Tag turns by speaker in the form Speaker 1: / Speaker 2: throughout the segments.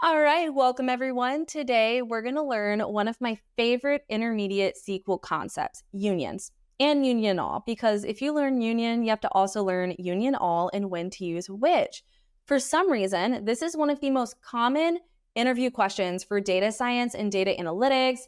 Speaker 1: All right, welcome everyone. Today we're going to learn one of my favorite intermediate SQL concepts, unions and union all, because if you learn union, you have to also learn union all and when to use which. For some reason, this is one of the most common interview questions for data science and data analytics.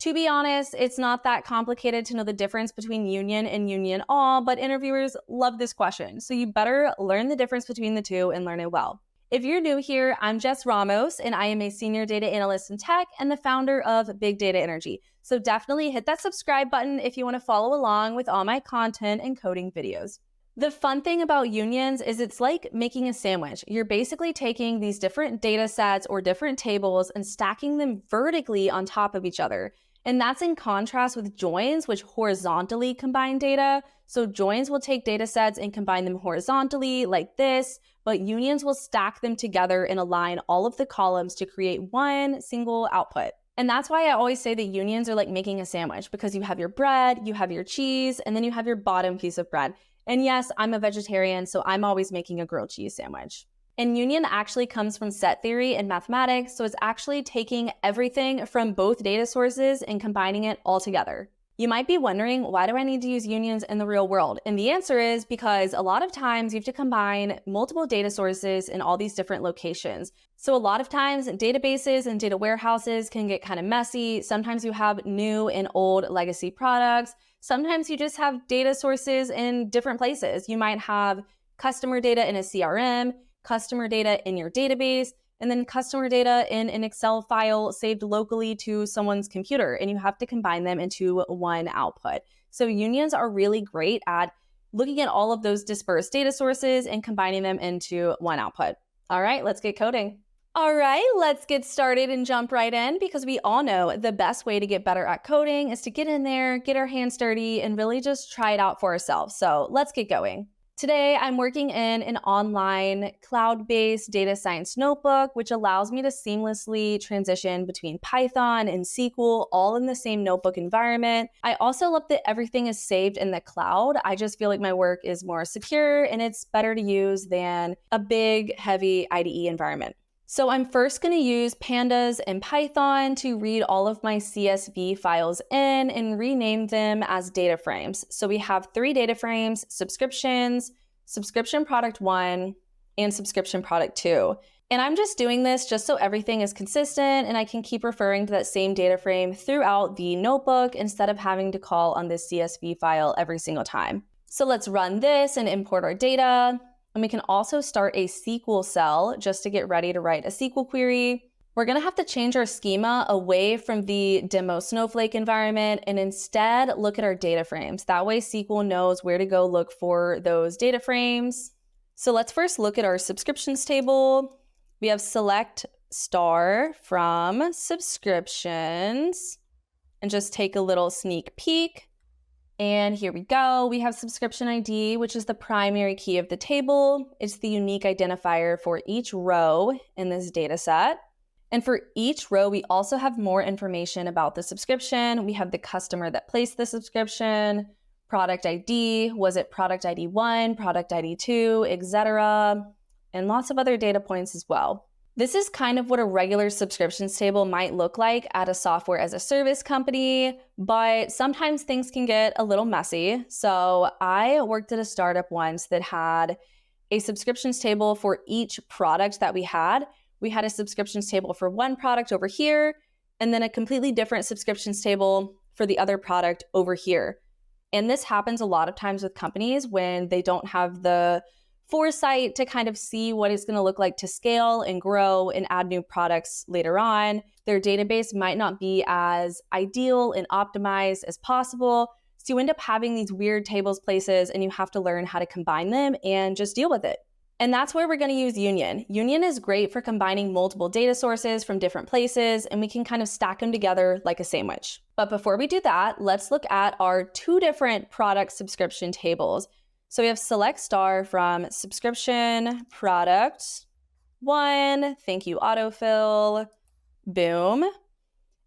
Speaker 1: To be honest, it's not that complicated to know the difference between union and union all, but interviewers love this question. So you better learn the difference between the two and learn it well. If you're new here, I'm Jess Ramos, and I am a Senior Data Analyst in Tech and the founder of Big Data Energy. So definitely hit that subscribe button if you want to follow along with all my content and coding videos. The fun thing about unions is it's like making a sandwich. You're basically taking these different data sets or different tables and stacking them vertically on top of each other. And that's in contrast with joins, which horizontally combine data. So joins will take data sets and combine them horizontally like this, but unions will stack them together and align all of the columns to create one single output. And that's why I always say that unions are like making a sandwich, because you have your bread, you have your cheese, and then you have your bottom piece of bread. And yes, I'm a vegetarian, so I'm always making a grilled cheese sandwich. And union actually comes from set theory and mathematics, so it's actually taking everything from both data sources and combining it all together. You might be wondering, why do I need to use unions in the real world? And the answer is because a lot of times you have to combine multiple data sources in all these different locations. So a lot of times databases and data warehouses can get kind of messy. Sometimes you have new and old legacy products. Sometimes you just have data sources in different places. You might have customer data in a CRM, customer data in your database, and then customer data in an Excel file saved locally to someone's computer, and you have to combine them into one output. So unions are really great at looking at all of those dispersed data sources and combining them into one output. All right, let's get coding. All right, let's get started and jump right in, because we all know the best way to get better at coding is to get in there, get our hands dirty, and really just try it out for ourselves. So let's get going. Today, I'm working in an online cloud-based data science notebook, which allows me to seamlessly transition between Python and SQL all in the same notebook environment. I also love that everything is saved in the cloud. I just feel like my work is more secure and it's better to use than a big, heavy IDE environment. So I'm first going to use pandas and Python to read all of my CSV files in and rename them as data frames. So we have 3 data frames: subscriptions, subscription product 1, and subscription product 2. And I'm just doing this just so everything is consistent and I can keep referring to that same data frame throughout the notebook instead of having to call on this CSV file every single time. So let's run this and import our data. And we can also start a SQL cell just to get ready to write a SQL query. We're going to have to change our schema away from the demo Snowflake environment and instead look at our data frames. That way SQL knows where to go look for those data frames. So let's first look at our subscriptions table. We have select star from subscriptions and just take a little sneak peek. And here we go. We have subscription ID, which is the primary key of the table. It's the unique identifier for each row in this data set. And for each row, we also have more information about the subscription. We have the customer that placed the subscription, product ID, was it product ID 1, product ID 2, etc., and lots of other data points as well. This is kind of what a regular subscriptions table might look like at a software as a service company, but sometimes things can get a little messy. So I worked at a startup once that had a subscriptions table for each product that we had. We had a subscriptions table for one product over here, and then a completely different subscriptions table for the other product over here. And this happens a lot of times with companies when they don't have the foresight to kind of see what it's going to look like to scale and grow and add new products later on. Their database might not be as ideal and optimized as possible. So you end up having these weird tables places and you have to learn how to combine them and just deal with it. And that's where we're going to use union. Union is great for combining multiple data sources from different places, and we can kind of stack them together like a sandwich. But before we do that, let's look at our 2 different product subscription tables. So we have select star from subscription product 1, thank you autofill, boom.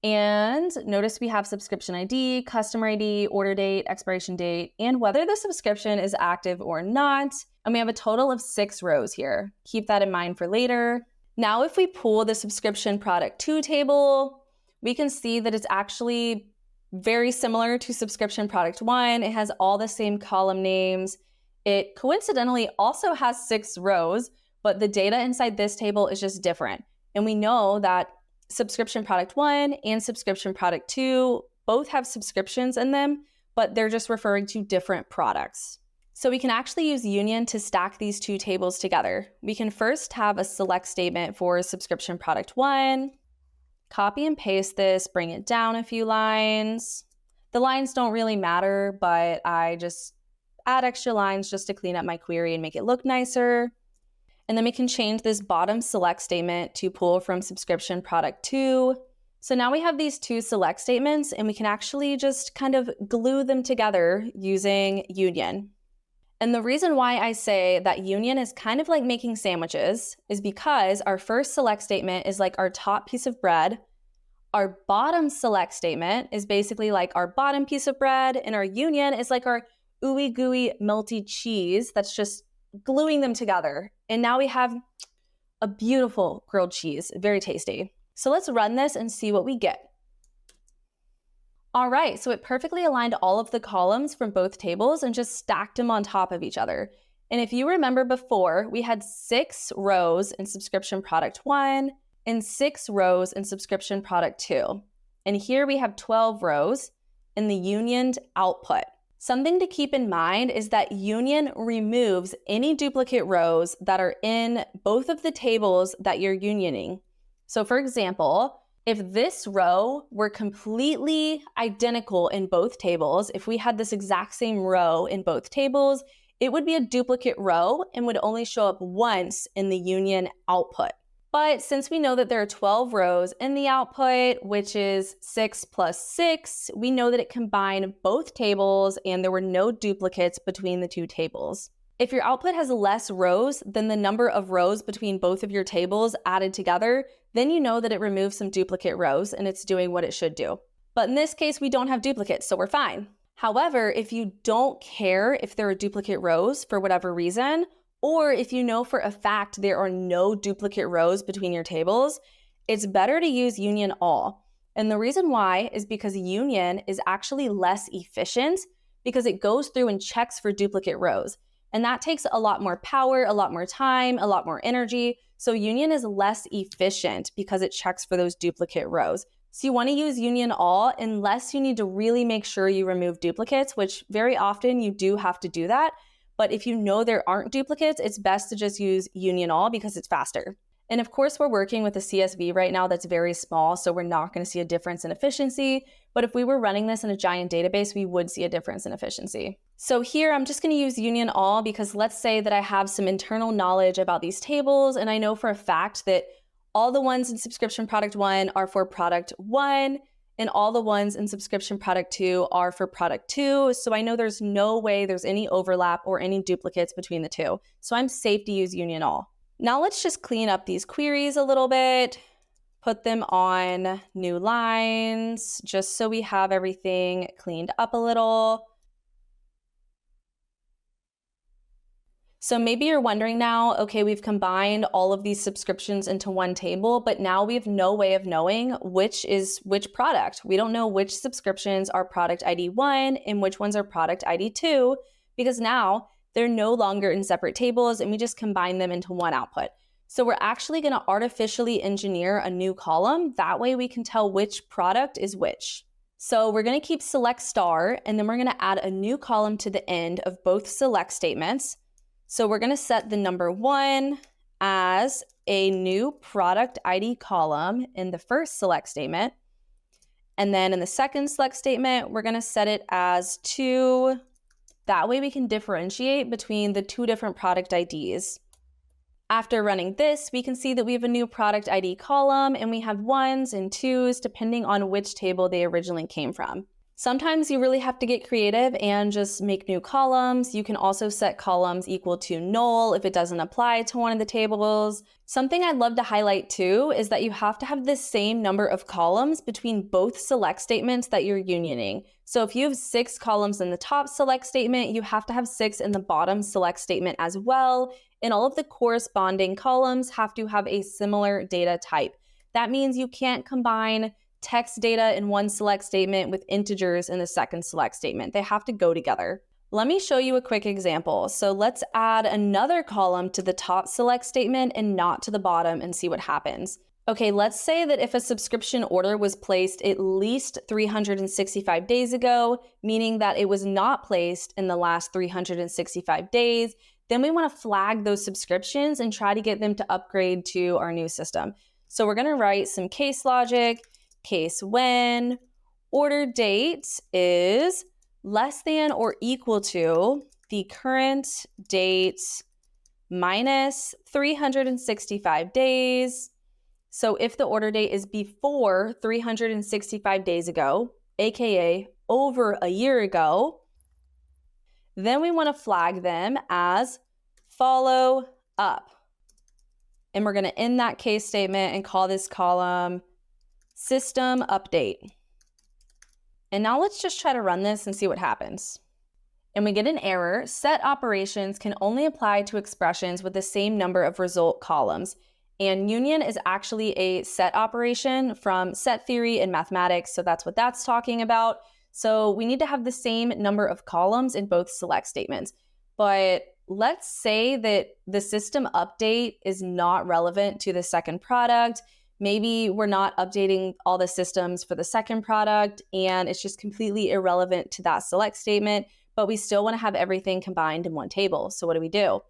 Speaker 1: And notice we have subscription ID, customer ID, order date, expiration date, and whether the subscription is active or not. And we have a total of 6 rows here. Keep that in mind for later. Now, if we pull the subscription product 2 table, we can see that it's actually very similar to subscription product 1. It has all the same column names. It coincidentally also has 6 rows, but the data inside this table is just different. And we know that subscription product 1 and subscription product 2 both have subscriptions in them, but they're just referring to different products. So we can actually use union to stack these 2 tables together. We can first have a select statement for subscription product 1, copy and paste this, bring it down a few lines. The lines don't really matter, but I just add extra lines just to clean up my query and make it look nicer. And then we can change this bottom select statement to pull from subscription product 2. So now we have these 2 select statements, and we can actually just kind of glue them together using union. And the reason why I say that union is kind of like making sandwiches is because our first select statement is like our top piece of bread. Our bottom select statement is basically like our bottom piece of bread, and our union is like our ooey gooey melty cheese that's just gluing them together. And now we have a beautiful grilled cheese, very tasty. So let's run this and see what we get. All right, so it perfectly aligned all of the columns from both tables and just stacked them on top of each other. And if you remember before, we had 6 rows in subscription product 1 and 6 rows in subscription product 2. And here we have 12 rows in the unioned output. Something to keep in mind is that union removes any duplicate rows that are in both of the tables that you're unioning. So for example, if this row were completely identical in both tables, if we had this exact same row in both tables, it would be a duplicate row and would only show up once in the union output. But since we know that there are 12 rows in the output, which is 6 plus 6, we know that it combined both tables and there were no duplicates between the 2 tables. If your output has less rows than the number of rows between both of your tables added together, then you know that it removes some duplicate rows and it's doing what it should do. But in this case, we don't have duplicates, so we're fine. However, if you don't care if there are duplicate rows for whatever reason, or if you know for a fact there are no duplicate rows between your tables, it's better to use union all. And the reason why is because union is actually less efficient because it goes through and checks for duplicate rows. And that takes a lot more power, a lot more time, a lot more energy. So union is less efficient because it checks for those duplicate rows. So you want to use union all unless you need to really make sure you remove duplicates, which very often you do have to do that. But if you know there aren't duplicates, it's best to just use union all because it's faster. And of course, we're working with a CSV right now that's very small, so we're not going to see a difference in efficiency. But if we were running this in a giant database, we would see a difference in efficiency. So here, I'm just going to use union all because let's say that I have some internal knowledge about these tables, and I know for a fact that all the ones in subscription product 1 are for product 1, and all the ones in subscription product 2 are for product 2. So I know there's no way there's any overlap or any duplicates between the 2. So I'm safe to use union all. Now let's just clean up these queries a little bit, put them on new lines, just so we have everything cleaned up a little. So maybe you're wondering now, okay, we've combined all of these subscriptions into one table, but now we have no way of knowing which is which product. We don't know which subscriptions are product ID 1 and which ones are product ID 2, because now they're no longer in separate tables and we just combine them into one output. So we're actually going to artificially engineer a new column. That way we can tell which product is which. So we're going to keep select star, and then we're going to add a new column to the end of both select statements. So we're going to set the number 1 as a new product ID column in the first select statement. And then in the second select statement, we're going to set it as 2. That way we can differentiate between the 2 different product IDs. After running this, we can see that we have a new product ID column and we have 1s and 2s depending on which table they originally came from. Sometimes you really have to get creative and just make new columns. You can also set columns equal to null if it doesn't apply to one of the tables. Something I'd love to highlight too is that you have to have the same number of columns between both select statements that you're unioning. So if you have 6 columns in the top select statement, you have to have 6 in the bottom select statement as well. And all of the corresponding columns have to have a similar data type. That means you can't combine text data in one select statement with integers in the second select statement. They have to go together. Let me show you a quick example. So let's add another column to the top select statement and not to the bottom and see what happens. Okay, let's say that if a subscription order was placed at least 365 days ago, meaning that it was not placed in the last 365 days, then we want to flag those subscriptions and try to get them to upgrade to our new system. So we're going to write some case logic. Case when order date is less than or equal to the current date minus 365 days. So if the order date is before 365 days ago, aka over a year ago, then we want to flag them as follow up. And we're going to end that case statement and call this column system update. And now let's just try to run this and see what happens. And we get an error. Set operations can only apply to expressions with the same number of result columns. And union is actually a set operation from set theory in mathematics. So that's what that's talking about. So we need to have the same number of columns in both select statements. But let's say that the system update is not relevant to the second product. Maybe we're not updating all the systems for the second product and it's just completely irrelevant to that select statement, but we still want to have everything combined in one table. So what do?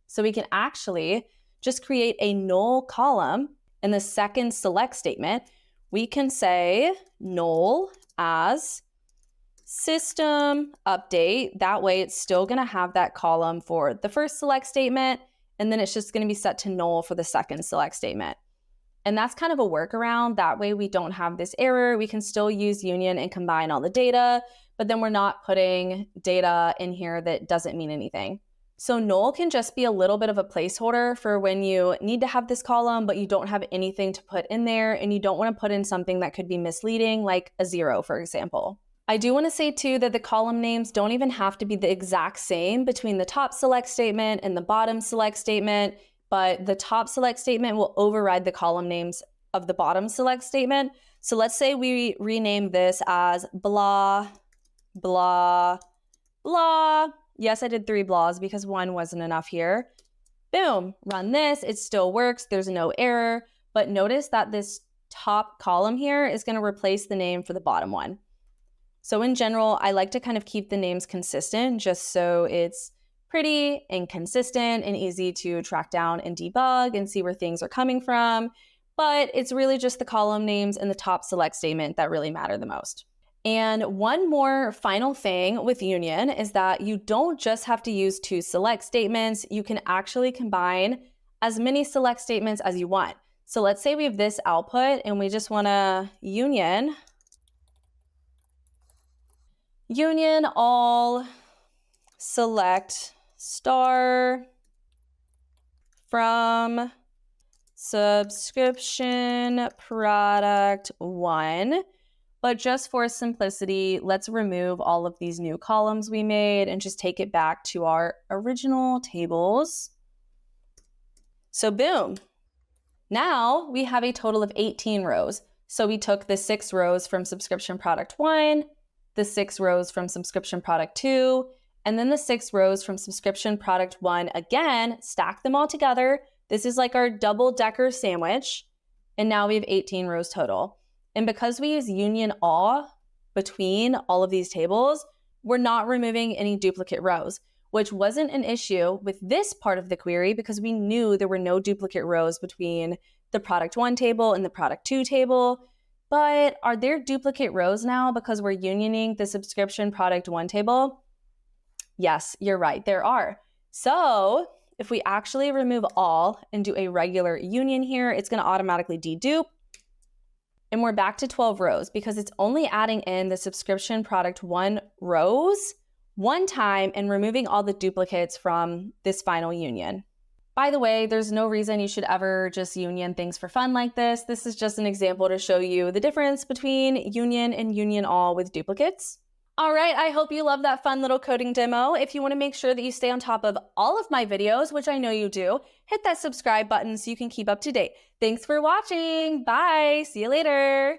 Speaker 1: So we can actually just create a null column in the second select statement. We can say null as system update. That way it's still going to have that column for the first select statement, and then it's just going to be set to null for the second select statement. And that's kind of a workaround. That way we don't have this error. We can still use union and combine all the data, but then we're not putting data in here that doesn't mean anything. So null can just be a little bit of a placeholder for when you need to have this column, but you don't have anything to put in there and you don't want to put in something that could be misleading, like a 0, for example. I do want to say too that the column names don't even have to be the exact same between the top select statement and the bottom select statement, but the top select statement will override the column names of the bottom select statement. So let's say we rename this as blah, blah, blah. Yes, I did 3 blahs because 1 wasn't enough here. Boom, run this, it still works, there's no error, but notice that this top column here is going to replace the name for the bottom one. So in general, I like to kind of keep the names consistent just so it's pretty and consistent and easy to track down and debug and see where things are coming from. But it's really just the column names and the top select statement that really matter the most. And one more final thing with union is that you don't just have to use 2 select statements. You can actually combine as many select statements as you want. So let's say we have this output and we just want to union all select star from subscription product 1. But just for simplicity, let's remove all of these new columns we made and just take it back to our original tables. So boom. Now we have a total of 18 rows. So we took the 6 rows from subscription product 1, the 6 rows from subscription product 2, and then the 6 rows from subscription product 1 again, stack them all together. This is like our double-decker sandwich. And now we have 18 rows total. And because we use union all between all of these tables, we're not removing any duplicate rows, which wasn't an issue with this part of the query because we knew there were no duplicate rows between the product 1 table and the product 2 table. But are there duplicate rows now because we're unioning the subscription product 1 table? Yes, you're right, there are. So if we actually remove all and do a regular union here, it's going to automatically dedupe. And we're back to 12 rows because it's only adding in the subscription product 1 rows one time and removing all the duplicates from this final union. By the way, there's no reason you should ever just union things for fun like this. This is just an example to show you the difference between union and union all with duplicates. All right, I hope you love that fun little coding demo. If you want to make sure that you stay on top of all of my videos, which I know you do, hit that subscribe button so you can keep up to date. Thanks for watching. Bye. See you later.